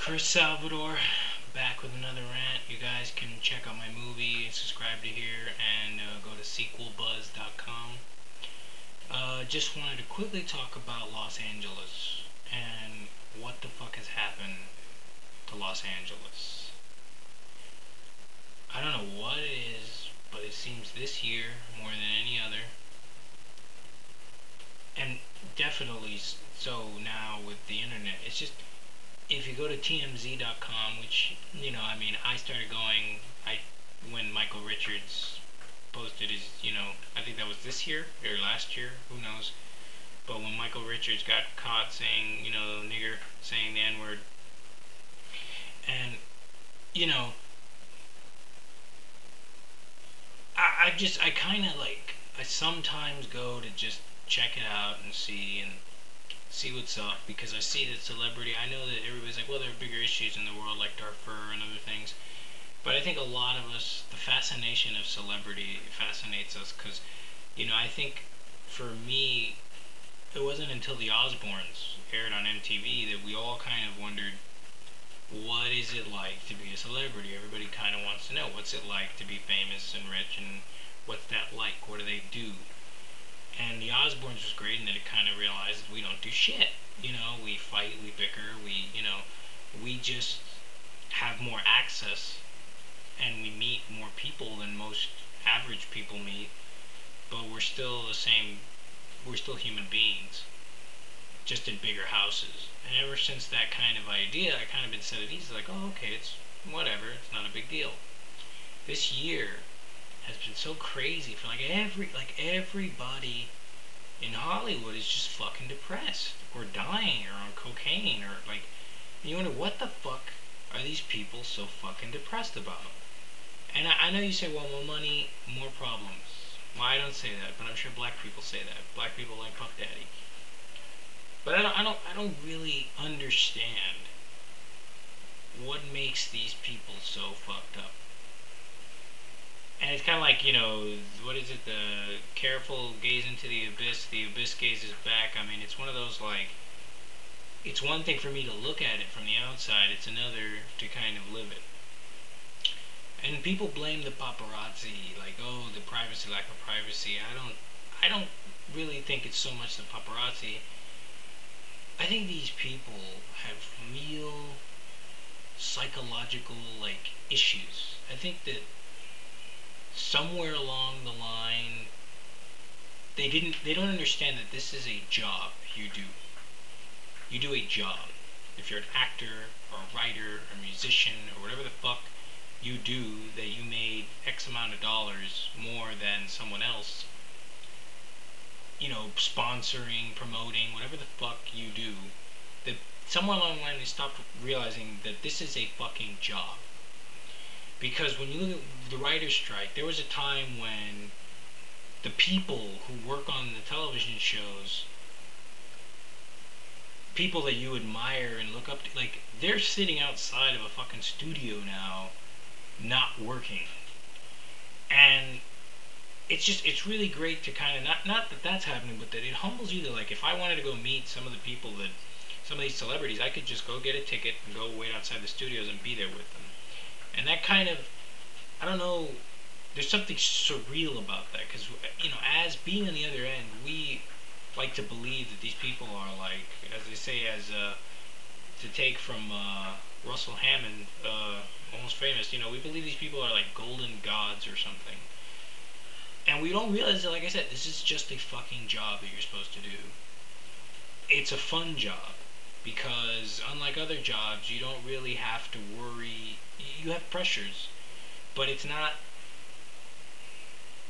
Chris Salvador, back with another rant. You guys can check out my movie, subscribe to here, and go to sequelbuzz.com. Just wanted to quickly talk about Los Angeles and what the fuck has happened to Los Angeles. I don't know what it is, but it seems this year, more than any other, and definitely so now with the internet, it's just, if you go to tmz.com, which, I started going, when Michael Richards posted his, I think that was this year, or last year, who knows, but when Michael Richards got caught saying, nigger, saying the N-word, and, I kind of I sometimes go to just check it out and see what's up, because I see that celebrity, I know that everybody's like, well, there are bigger issues in the world like Darfur and other things, but I think a lot of us, the fascination of celebrity fascinates us, because, I think for me, it wasn't until the Osbournes aired on MTV that we all kind of wondered, what is it like to be a celebrity? Everybody kind of wants to know, what's it like to be famous and rich, and what's that like? What do they do? And the Osbournes was great in that it kind of realized we don't do shit. We fight, we bicker, we just have more access, and we meet more people than most average people meet, but we're still the same, we're still human beings, just in bigger houses. And ever since that kind of idea, I kind of been set at ease, like, oh, okay, it's whatever, it's not a big deal. This year has been so crazy for everybody in Hollywood is just fucking depressed, or dying, or on cocaine, or you wonder, what the fuck are these people so fucking depressed about? And I know you say, well, more money, more problems. Well, I don't say that, but I'm sure black people say that. Black people like Puff Daddy. But I don't really understand what makes these people so fucked up. And it's kind of like, what is it, the careful gaze into the abyss gazes back. I mean, it's one of those, it's one thing for me to look at it from the outside, it's another to kind of live it. And people blame the paparazzi, oh, the privacy, lack of privacy. I don't really think it's so much the paparazzi. I think these people have real psychological, issues. I think that somewhere along the line, they don't understand that this is a job you do. You do a job. If you're an actor, or a writer, or a musician, or whatever the fuck you do, that you made X amount of dollars more than someone else, sponsoring, promoting, whatever the fuck you do, that somewhere along the line they stopped realizing that this is a fucking job. Because when you look at the writer's strike, there was a time when the people who work on the television shows, people that you admire and look up to, they're sitting outside of a fucking studio now, not working. And it's really great to kind of, not that that's happening, but that it humbles you that, if I wanted to go meet some of the people that, some of these celebrities, I could just go get a ticket and go wait outside the studios and be there with them. And that kind of, I don't know, there's something surreal about that, because, as being on the other end, we like to believe that these people are as they say, to take from Russell Hammond, Almost Famous, we believe these people are like golden gods or something. And we don't realize that, like I said, this is just a fucking job that you're supposed to do. It's a fun job, because unlike other jobs, you don't really have to worry. You have pressures, but it's not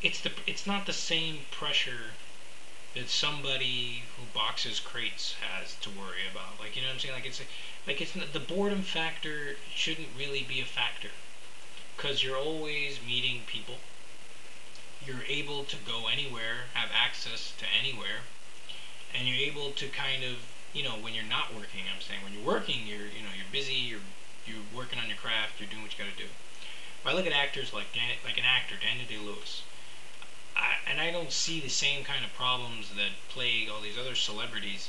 the same pressure that somebody who boxes crates has to worry about. You know what I'm saying? It's not, the boredom factor shouldn't really be a factor, because you're always meeting people. You're able to go anywhere, have access to anywhere, and you're able to kind of, when you're not working, I'm saying, when you're working, you're busy, you're working on your craft, you're doing what you gotta do. If I look at actors like an actor, Daniel DayLewis, and I don't see the same kind of problems that plague all these other celebrities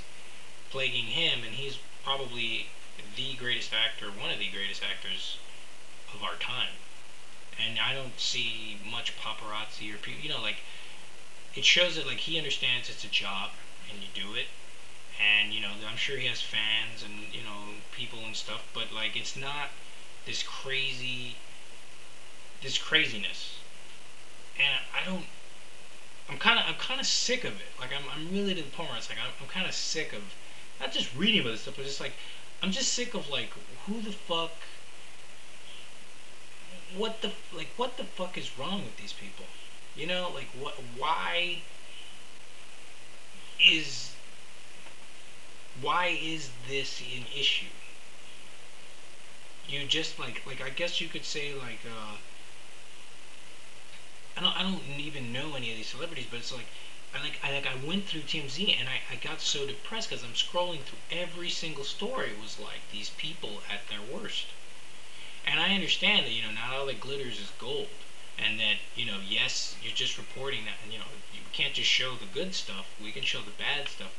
plaguing him, and he's probably the greatest actor, one of the greatest actors of our time. And I don't see much paparazzi or people, like, it shows that, like, he understands it's a job and you do it. And, I'm sure he has fans and, people and stuff, but, like, it's not this this craziness. And I don't, I'm kind of sick of it. Like, I'm really to the point where it's like, I'm kind of sick of, not just reading about this stuff, but just like, I'm just sick of, like, who the fuck, what the fuck is wrong with these people? Like, why is, this an issue? You just, I guess you could say, like, I don't even know any of these celebrities, but it's like, I went through TMZ and I got so depressed because I'm scrolling through every single story was like these people at their worst. And I understand that, not all that glitters is gold. And that, yes, you're just reporting that, and, you can't just show the good stuff. We can show the bad stuff,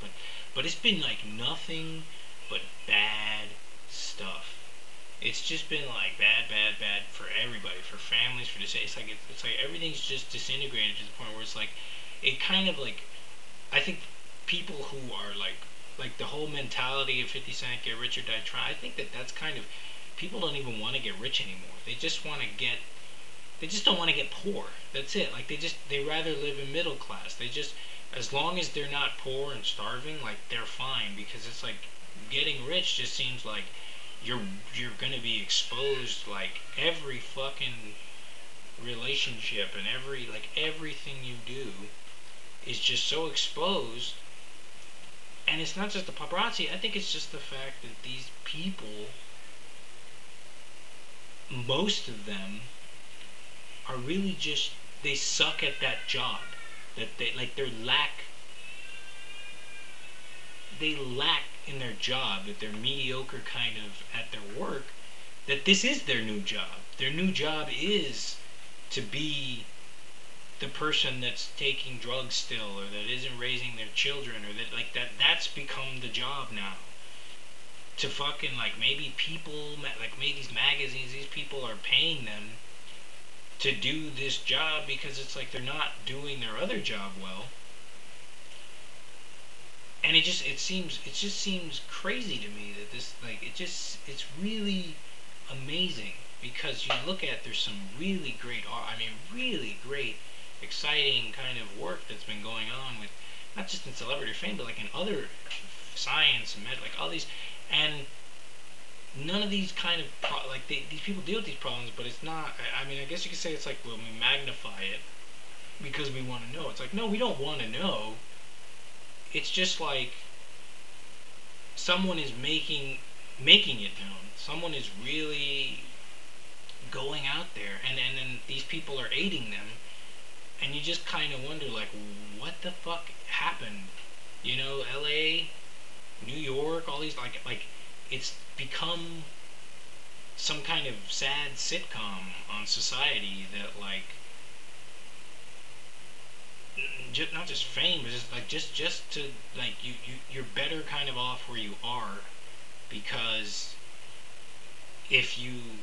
but it's been like nothing but bad stuff. It's just been like bad, bad, bad for everybody, for families, for this. It's like everything's just disintegrated to the point where it's like, it kind of like, I think people who are like the whole mentality of 50 Cent, get rich or die trying. I think that that's kind of, people don't even want to get rich anymore. They just don't want to get poor. That's it. Like, they rather live in middle class. As long as they're not poor and starving, like, they're fine, because it's like getting rich just seems like you're gonna be exposed, like, every fucking relationship and everything you do is just so exposed. And it's not just the paparazzi. I think it's just the fact that these people, most of them, are really just, they suck at that job. That they lack in their job, that they're mediocre kind of at their work, that this is their new job. Their new job is to be the person that's taking drugs still, or that isn't raising their children, or that's become the job now. To fucking, like, maybe people, like, maybe these magazines, these people are paying them to do this job because it's like they're not doing their other job well. And it just seems crazy to me that this, like, it's really amazing, because you look at, there's some really great art, really great, exciting kind of work that's been going on with, not just in celebrity fame, but like in other science and like all these, and none of these kind of these people deal with these problems, but it's not. I guess you could say it's like, well, we magnify it because we want to know. It's like, no, we don't want to know. It's just like someone is making it known. Someone is really going out there, and then these people are aiding them, and you just kind of wonder, like, what the fuck happened? L.A., New York, all these, like it's become some kind of sad sitcom on society that, like, not just fame, but just to, like, you're better kind of off where you are, because if you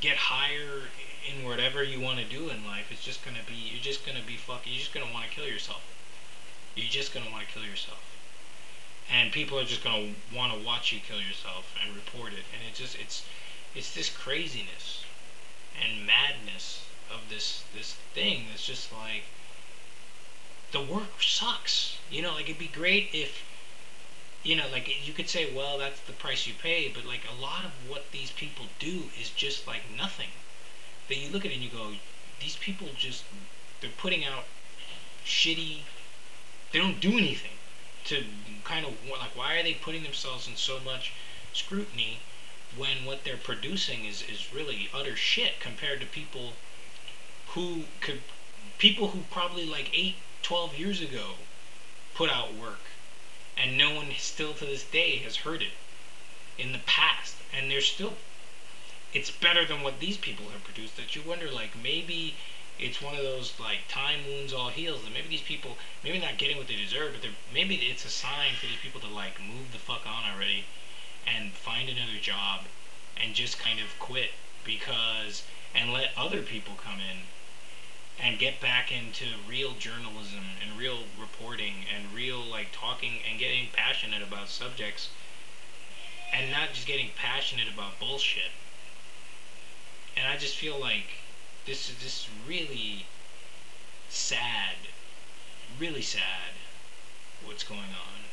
get higher in whatever you want to do in life, you're just gonna want to kill yourself. You're just gonna want to kill yourself, and people are just gonna want to watch you kill yourself and report it, and it's this craziness and madness of this thing that's just like, the work sucks. Like, it'd be great if, like, you could say, well, that's the price you pay, but, like, a lot of what these people do is just, like, nothing. That you look at it and you go, these people just, they're putting out shitty, they don't do anything to kind of, like, why are they putting themselves in so much scrutiny when what they're producing is really utter shit compared to people who probably, like, 8-12 years ago put out work, and no one still to this day has heard it in the past, and it's better than what these people have produced, that you wonder, like, maybe it's one of those, like, time wounds all heals, that maybe these people, maybe not getting what they deserve, but maybe it's a sign for these people to, like, move the fuck on already and find another job and just kind of quit, because and let other people come in and get back into real journalism and real reporting and real like talking and getting passionate about subjects, and not just getting passionate about bullshit. And I just feel like this is sad, really sad what's going on.